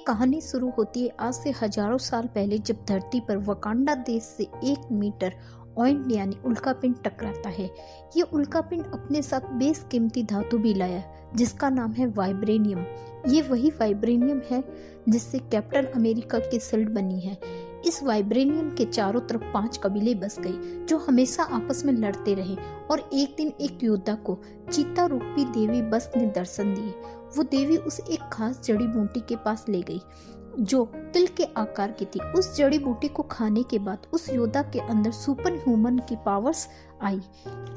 कहानी शुरू होती है आज से हजारों साल पहले, जब धरती पर वकांडा देश से 1 मीटर ऑइंट यानी उल्कापिंड टकराता है। ये उल्कापिंड अपने साथ बेशकीमती धातु भी लाया जिसका नाम है वाइब्रेनियम। ये वही वाइब्रेनियम है जिससे कैप्टन अमेरिका की शील्ड बनी है। इस वाइब्रेनियम के चारों तरफ 5 कबीले बस गए जो हमेशा आपस में लड़ते रहे, और एक दिन एक योद्धा को चीता रूपी देवी बस ने दर्शन दिए। वो देवी उस एक खास जड़ी बूटी के पास ले गई जो तिल के आकार की थी। उस जड़ी बूटी को खाने के बाद उस योद्धा के अंदर सुपर ह्यूमन की पावर्स आई,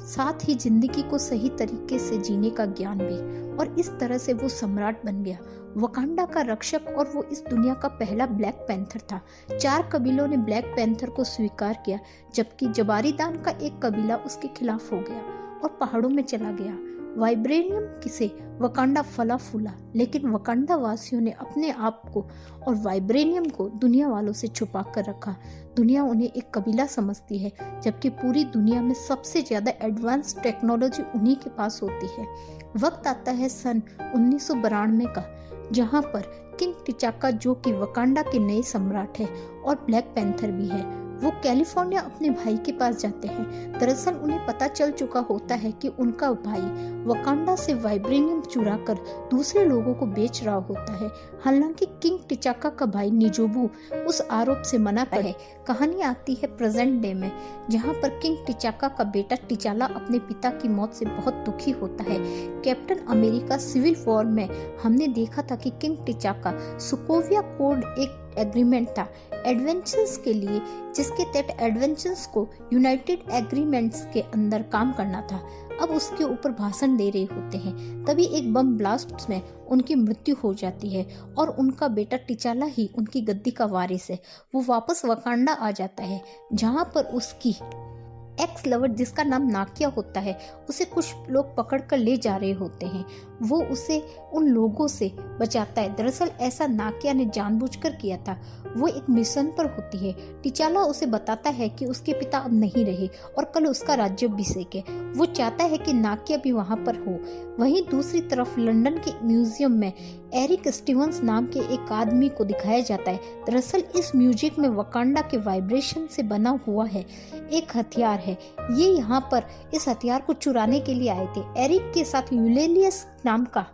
साथ ही जिंदगी को सही तरीके से जीने का ज्ञान भी, और इस तरह से वो सम्राट बन गया, वकांडा का रक्षक, और वो इस दुनिया का पहला ब्लैक पैंथर था। 4 कबीलों ने ब्लैक पैंथर को स्वीकार किया, जबकि जबारीदान का एक कबीला उसके खिलाफ हो गया और पहाड़ों में चला गया। वाइब्रेनियम से वकांडा फला फूला, लेकिन वकांडा वासियों ने अपने आप को और वाइब्रेनियम को दुनिया वालों से छुपा कर रखा। दुनिया उन्हें एक कबीला समझती है, जबकि पूरी दुनिया में सबसे ज्यादा एडवांस टेक्नोलॉजी उन्हीं के पास होती है। वक्त आता है सन 1992 का, जहां पर किंग टिचाका, जो कि वकांडा के नए सम्राट है और ब्लैक पैंथर भी है, वो कैलिफोर्निया अपने भाई के पास जाते हैं। दरअसल उन्हें पता चल चुका होता है कि उनका भाई वकांडा से वाइब्रेनियम चुरा कर दूसरे लोगों को बेच रहा होता है। हालांकि किंग टिचाका का भाई निजोबू उस आरोप से मना करे। कहानी आती है प्रेजेंट डे में, जहां पर किंग टिचाका का बेटा टिचाला अपने पिता की मौत से बहुत दुखी होता है। कैप्टन अमेरिका सिविल वॉर में हमने देखा था कि किंग टिचाका सोकोविया कोड एक एग्रीमेंट था एडवेंचर्स के लिए, जिसके तहत एडवेंचर्स को यूनाइटेड एग्रीमेंट्स के अंदर काम करना था। अब उसके ऊपर भाषण दे रहे होते हैं, तभी एक बम ब्लास्ट में उनकी मृत्यु हो जाती है और उनका बेटा टिचाला ही उनकी गद्दी का वारिस है। वो वापस वकांडा आ जाता है, जहां पर उसकी एक्स लवर, जिसका नाम नाकिया होता है, उसे कुछ लोग पकड़ कर ले जा रहे होते हैं। वो उसे उन लोगों से बचाता है। दरअसल ऐसा नाकिया ने जानबूझकर किया था। वो एक मिशन पर होती है। टिचाला उसे बताता है कि उसके पिता अब नहीं रहे और कल उसका राज्याभिषेक है। वो चाहता है कि नाकिया भी वहां पर हो। वहीं दूसरी तरफ लंदन के म्यूजियम में एरिक स्टीवंस नाम के एक आदमी को दिखाया जाता है। दरअसल इस म्यूजिक में वकांडा के वाइब्रेशन से बना हुआ है एक हथियार है। ये यहाँ पर इस हथियार को चुराने के लिए आए थे। एरिक के साथ यूलेलियस नाम का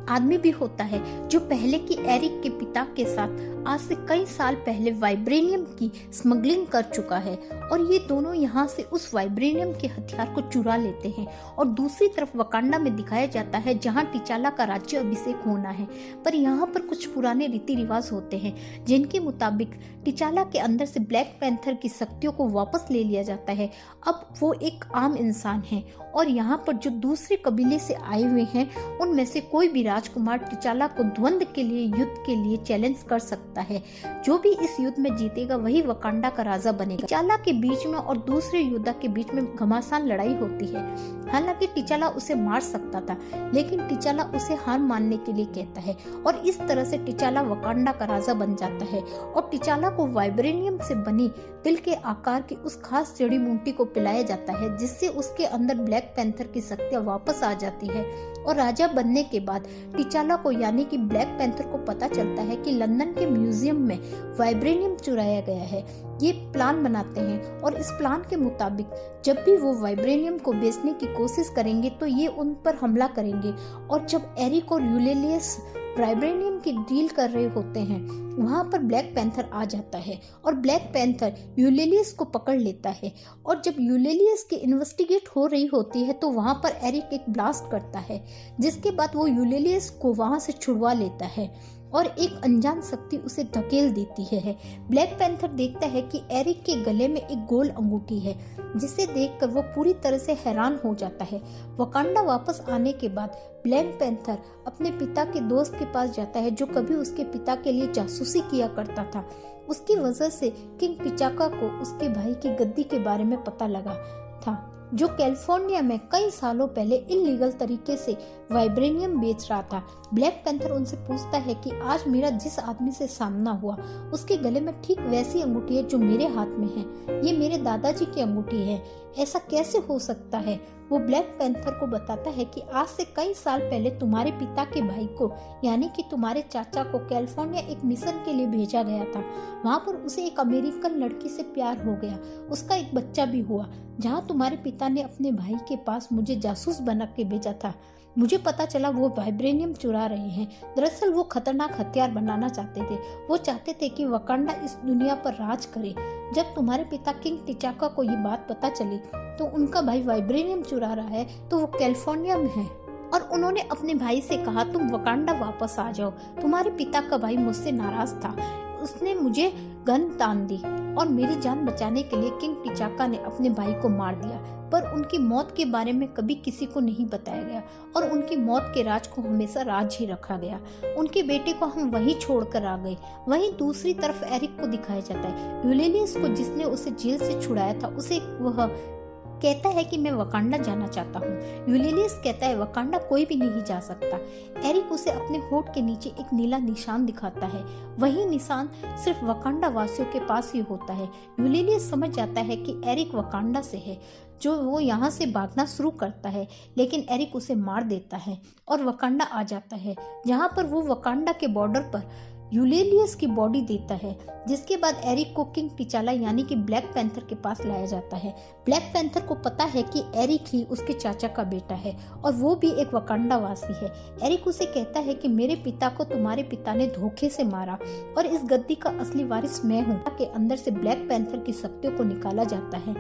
आदमी भी होता है, जो पहले की एरिक के पिता के साथ आज से कई साल पहले वाइब्रेनियम की स्मगलिंग कर चुका है, और ये दोनों यहाँ से उस वाइब्रेनियम के हथियार को चुरा लेते हैं। और दूसरी तरफ वकांडा में दिखाया जाता है जहाँ टिचाला का राज्य अभिषेक होना है, पर यहाँ पर कुछ पुराने रीति रिवाज होते हैं जिनके मुताबिक टिचाला के अंदर से ब्लैक पैंथर की शक्तियों को वापस ले लिया जाता है। अब वो एक आम इंसान है, और यहाँ पर जो दूसरे कबीले से आए हुए हैं उनमें से कोई भी राजकुमार टिचाला को द्वंद्व के लिए, युद्ध के लिए चैलेंज कर सकता है। जो भी इस युद्ध में जीतेगा वही वकांडा का राजा बनेगा। टिचाला के बीच में और दूसरे योद्धा के बीच में घमासान लड़ाई होती है। हालांकि टिचाला उसे मार सकता था, लेकिन टिचाला उसे हार मानने के लिए कहता है, और इस तरह से टिचाला वकांडा का राजा बन जाता है। और टिचाला को वाइब्रेनियम से बनी दिल के आकार की उस खास जड़ी बूटी को पिलाया जाता है, जिससे उसके अंदर ब्लैक पैंथर की शक्तियां वापस आ जाती है। और राजा बनने के बाद टिचाला को यानी कि ब्लैक पैंथर को पता चलता है कि लंदन के म्यूजियम में वाइब्रेनियम चुराया गया है। ये प्लान बनाते हैं, और इस प्लान के मुताबिक जब भी वो वाइब्रेनियम को बेचने की कोशिश करेंगे तो ये उन पर हमला करेंगे। और जब एरिक और यूलेलियस वाइब्रेनियम की डील कर रहे होते हैं, वहां पर ब्लैक पैंथर आ जाता है और ब्लैक पैंथर यूलेलियस को पकड़ लेता है। और जब यूलेलियस की इन्वेस्टिगेट हो रही होती है तो वहां पर एरिक एक ब्लास्ट करता है, जिसके बाद वो यूलेलियस को वहां से छुड़वा लेता है और एक अनजान शक्ति उसे धकेल देती है। ब्लैक पैंथर देखता है कि एरिक के गले में एक गोल अंगूठी है, जिसे देखकर वो पूरी तरह से हैरान हो जाता है। वकांडा वापस आने के बाद ब्लैक पैंथर अपने पिता के दोस्त के पास जाता है, जो कभी उसके पिता के लिए जासूसी किया करता था। उसकी वजह से किंग टिचाका को उसके भाई की गद्दी के बारे में पता लगा था, जो कैलिफोर्निया में कई सालों पहले इल्लीगल तरीके से वाइब्रेनियम बेच रहा था। ब्लैक पैंथर उनसे पूछता है कि आज मेरा जिस आदमी से सामना हुआ उसके गले में ठीक वैसी अंगूठी है जो मेरे हाथ में है। ये मेरे दादाजी की अंगूठी है, ऐसा कैसे हो सकता है? वो ब्लैक पैंथर को बताता है कि आज से कई साल पहले तुम्हारे पिता के भाई को यानी कि तुम्हारे चाचा को कैलिफोर्निया एक मिशन के लिए भेजा गया था। वहाँ पर उसे एक अमेरिकन लड़की से प्यार हो गया, उसका एक बच्चा भी हुआ। जहाँ तुम्हारे पिता ने अपने भाई के पास मुझे जासूस बना के भेजा था, मुझे पता चला वो वाइब्रेनियम चुरा रहे हैं। दरअसल वो खतरनाक हथियार बनाना चाहते थे। वो चाहते थे कि वकांडा इस दुनिया पर राज करे। जब तुम्हारे पिता किंग टिचाका को ये बात पता चली तो उनका भाई वाइब्रेनियम चुरा रहा है तो वो कैलिफोर्निया में है और उन्होंने अपने भाई से कहा तुम वकांडा वापस आ जाओ। तुम्हारे पिता का भाई मुझसे नाराज था, उसने मुझे गन तान दी और मेरी जान बचाने के लिए किंग टिचाका ने अपने भाई को मार दिया। पर उनकी मौत के बारे में कभी किसी को नहीं बताया गया और उनकी मौत के राज को हमेशा राज ही रखा गया। उनके बेटे को हम वहीं छोड़कर आ गए। वहीं दूसरी तरफ एरिक को दिखाया जाता है। यूलियस को जिसने उसे जेल से छुड़ाया था उसे वह कहता है कि मैं वकांडा जाना चाहता हूँ। यूलियस कहता है वकांडा कोई भी नहीं जा सकता। एरिक उसे अपने होठ के नीचे एक नीला निशान दिखाता है। वही निशान सिर्फ वकांडा वासियों के पास ही होता है। यूलियस समझ जाता है कि एरिक वकांडा से है, जो वो यहाँ से भागना शुरू करता है, लेकिन एरिक उसे मार देता है और वकांडा आ जाता है, जहाँ पर वो वकांडा के बॉर्डर पर यूलियस की बॉडी देता है। जिसके बाद एरिक को किंग टिचाला यानी कि ब्लैक पैंथर के पास लाया जाता है। ब्लैक पैंथर को पता है कि एरिक ही उसके चाचा का बेटा है और वो भी एक वकांडा वासी है। एरिक उसे कहता है कि मेरे पिता को तुम्हारे पिता ने धोखे से मारा और इस गद्दी का असली वारिस मैं हूँ। के अंदर से ब्लैक पैंथर की शक्तियों को निकाला जाता है।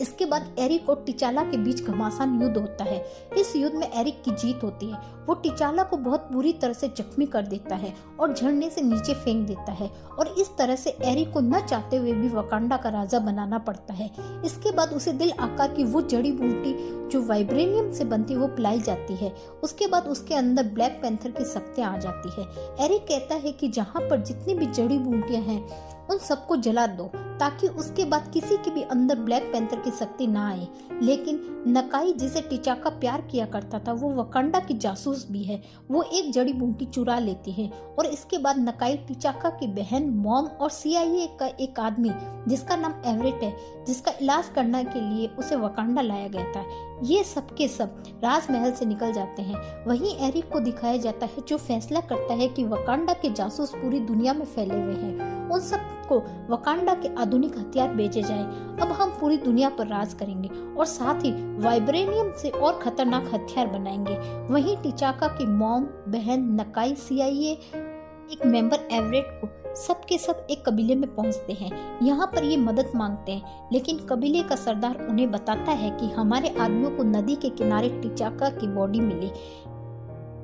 इसके बाद एरिक और टिचाला के बीच घमासान युद्ध होता है। इस युद्ध में एरिक की जीत होती है। वो टिचाला को बहुत बुरी तरह से जख्मी कर देता है और झरने से नीचे फेंक देता है और इस तरह से एरिक को न चाहते हुए भी वकांडा का राजा बनाना पड़ता है। इसके बाद उसे दिल आकार की वो जड़ी बूटी जो वाइब्रेनियम से बनती है वो पिलाई जाती है। उसके बाद उसके अंदर ब्लैक पैंथर की शक्तियां आ जाती है। एरिक कहता है कि जहाँ पर जितनी भी जड़ी बूटियां हैं उन सबको जला दो ताकि उसके बाद किसी के भी अंदर ब्लैक पैंथर की शक्ति ना आए। लेकिन नकाई जिसे टिचाका प्यार किया करता था वो वकांडा की जासूस भी है। वो एक जड़ी बूटी चुरा लेती है और इसके बाद नकाई टिचाका की बहन मॉम और CIA का एक आदमी जिसका नाम एवरेट है, जिसका इलाज करने के लिए उसे वकांडा लाया गया था, ये सब के सब राजमहल से निकल जाते हैं। वहीं एरिक को दिखाया जाता है जो फैसला करता है कि वकांडा के जासूस पूरी दुनिया में फैले हुए हैं, उन सबको वकांडा के आधुनिक हथियार बेचे जाएं। अब हम पूरी दुनिया पर राज करेंगे और साथ ही वाइब्रेनियम से और खतरनाक हथियार बनाएंगे। वहीं टिचाका की मॉम, बहन, नकाई, CIA एक मेंबर एवरेट को सब के सब एक कबीले में पहुंचते हैं। यहाँ पर ये मदद मांगते हैं, लेकिन कबीले का सरदार उन्हें बताता है कि हमारे आदमियों को नदी के किनारे टिचाका की बॉडी मिली,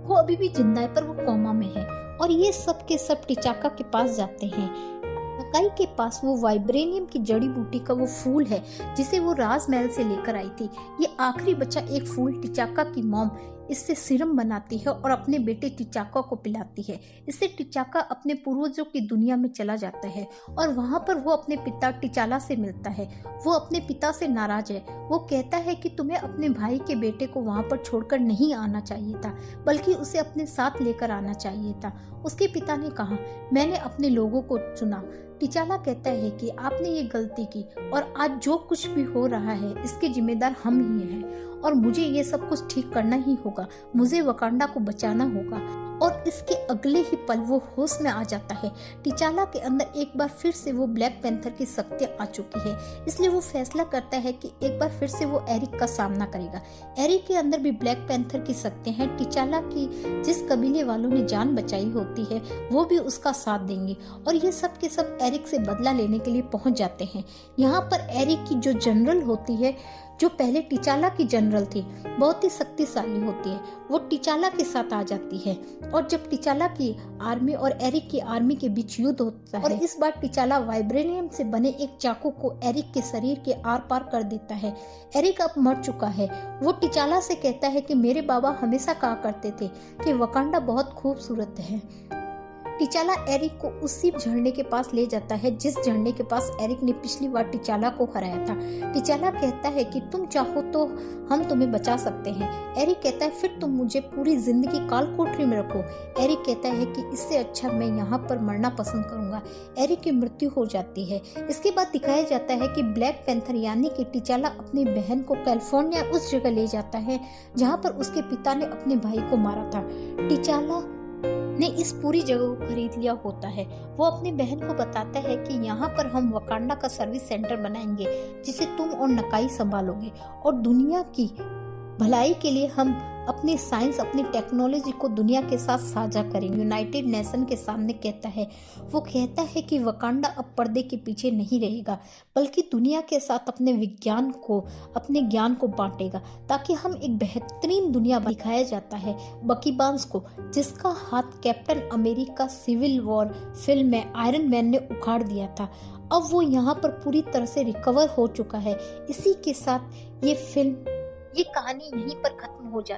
वो अभी भी जिंदा है पर वो कोमा में है। और ये सब के सब टिचाका के पास जाते हैं। नकाई के पास वो वाइब्रेनियम की जड़ी बूटी का वो फूल है जिसे वो राजमहल से लेकर आई थी। ये आखिरी बचा एक फूल टिचाका की मॉम इससे सीरम बनाती है और अपने बेटे टिचाका को पिलाती है। इससे टिचाका अपने पूर्वजों की दुनिया में चला जाता है और वहाँ पर वो अपने पिता टिचाला से मिलता है। वो अपने पिता से नाराज है। वो कहता है कि तुम्हें अपने भाई के बेटे को वहाँ पर छोड़कर नहीं आना चाहिए था, बल्कि उसे अपने साथ लेकर आना चाहिए था। उसके पिता ने कहा, मैंने अपने लोगों को चुना। टिचाला कहता है कि आपने ये गलती की और आज जो कुछ भी हो रहा है इसके जिम्मेदार हम ही हैं और मुझे ये सब कुछ ठीक करना ही होगा। मुझे वकांडा को बचाना होगा। और इसके अगले ही पल वो होश में आ जाता है। टिचाला के अंदर एक बार फिर से वो ब्लैक पैंथर की शक्ति आ चुकी है, इसलिए वो फैसला करता है कि एक बार फिर से वो एरिक का सामना करेगा। एरिक के अंदर भी ब्लैक पैंथर की शक्तियां हैं। टिचाला की जिस कबीले वालों ने जान बचाई होती है वो भी उसका साथ देंगे और ये सब के सब एरिक से बदला लेने के लिए पहुंच जाते हैं। यहाँ पर एरिक की जो जनरल होती है, जो पहले टिचाला की जनरल थी, बहुत ही शक्तिशाली होती है, वो टिचाला के साथ आ जाती है। और जब टिचाला की आर्मी और एरिक की आर्मी के बीच युद्ध होता है और इस बार टिचाला वाइब्रेनियम से बने एक चाकू को एरिक के शरीर के आर पार कर देता है। एरिक अब मर चुका है। वो टिचाला से कहता है कि मेरे बाबा हमेशा कहा करते थे कि वकांडा बहुत खूबसूरत है। टिचाला एरिक को उसी झरने के पास ले जाता है जिस झरने के पास एरिक ने पिछली बार टिचाला को हराया था। टिचाला कहता है कि तुम चाहो तो हम तुम्हें बचा सकते हैं। एरिक कहता है फिर तुम मुझे पूरी जिंदगी काल कोठरी में रखो। एरिक कहता है कि इससे अच्छा मैं यहाँ पर मरना पसंद करूंगा। एरिक की मृत्यु हो जाती है। इसके बाद दिखाया जाता है कि ब्लैक पैंथर यानी कि टिचाला अपनी बहन को कैलिफोर्निया उस जगह ले जाता है जहाँ पर उसके पिता ने अपने भाई को मारा था। टिचाला ने इस पूरी जगह को खरीद लिया होता है। वो अपनी बहन को बताता है कि यहाँ पर हम वकांडा का सर्विस सेंटर बनाएंगे जिसे तुम और नकाई संभालोगे और दुनिया की भलाई के लिए हम अपनी साइंस अपनी टेक्नोलॉजी को दुनिया के साथ साझा करेंगे। यूनाइटेड नेशन के सामने कहता है, वो कहता है कि वकांडा अब पर्दे के पीछे नहीं रहेगा बल्कि दुनिया के साथ अपने विज्ञान को अपने ज्ञान को बांटेगा ताकि हम एक बेहतरीन दुनिया दिखाया जाता है बकी बार्न्स को जिसका हाथ Captain America Civil War film में आयरन मैन ने उखाड़ दिया था। अब वो यहाँ पर पूरी तरह से रिकवर हो चुका है। इसी के साथ ये कहानी यहीं पर खत्म हो जाती है।